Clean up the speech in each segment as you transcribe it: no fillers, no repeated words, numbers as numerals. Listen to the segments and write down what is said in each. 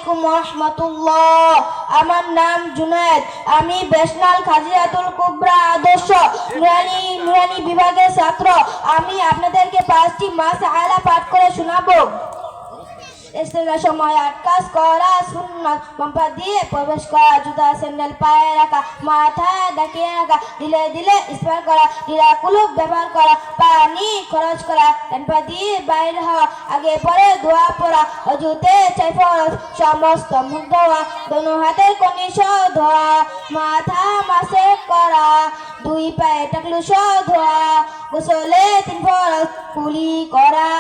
আলাইকুম ওয়া রাহমাতুল্লাহ। আমার নাম জুনায়েদ। আমি বেশনাল খাজিয়াতুল কুবরা আদর্শ নুরানি বিভাগের ছাত্র। আমি আপনাদেরকে 5টি মাসআলা পাঠ করে শোনাবো। ইস্তেঞ্জার সময় 8 কাজ করা সুন্নাত। বাম পা দিয়ে প্রবেশ করা, জুতা স্যান্ডেল পায়ে রাখা, মাথা ঢাকিয়ে রাখা, দিলে দিলে স্পর্শ করা, ঢিলা কুলুপ ব্যবহার করা, পানি খরচ করা, ডান পা দিয়ে বাইরে হওয়া, আগে পরে দোয়া পড়া, অজুতে চাই ফরজ, সমস্ত মুখ ধোয়া, দোনো হাতের কনি সহ ধোয়া, মাথা মাসে করা, 2 পায়ে টাকলু সহ ধোয়া, গোসলে 3 ফরজ, কুলি করা,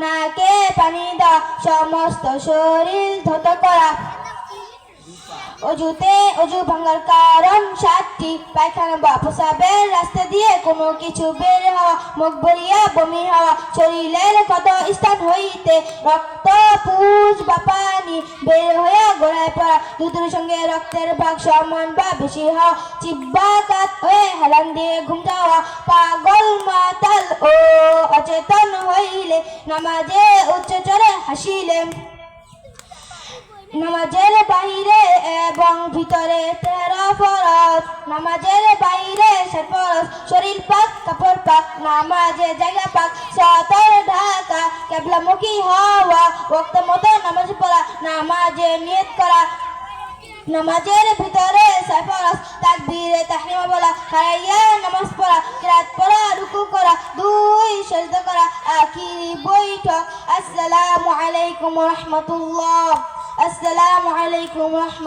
নাকে পানি দাও, সমস্ত শরীর ধৌত করা। অজুতে অজু ভাঙার কারণ 7টি। পায়খানা বা প্রস্রাবের রাস্তা দিয়ে কোনো কিছু বের হওয়া, মুখ ভরিয়া বমি হওয়া, শরীরের ক্ষত স্থান হইতে রক্ত পুষ বা পানি বের হইয়া গোড়ায় পড়া, দুধের সঙ্গে রক্তের ভাগ সমান বা বেশি হওয়া, জিহ্বা কাত হয়ে হেলান দিয়ে ঘুম যাওয়া, পাগল মাতাল ও অচেতন হইলে, নামাজে উচ্চ চড়ে হাসিলে, নামাজের বাইরে এবং ভিতরে 13 ফরজ, নামাজের বাইরে 7 ফরজ, শরীর পাক কাপড় পাক, নামাজের জায়গা পাক, সতর ঢাকা, কিবলামুখী হওয়া, ওয়াক্ত মতো নামাজ পড়া, নামাজে নিয়ত করা, নামাজের ভিতরে 6 ফরজ, তাকবীরে তাহরিমা বলা, খাড়াইয়া নামাজ পড়া, কিরাত পড়া, রুকু করা, 2 সিজদা করা, আখিরি বৈঠক। আসসালামু আলাইকুম ওয়া রাহমাতুল্লাহ। আসসালামু আলাইকুম ওয়া রাহমাতুল্লাহ।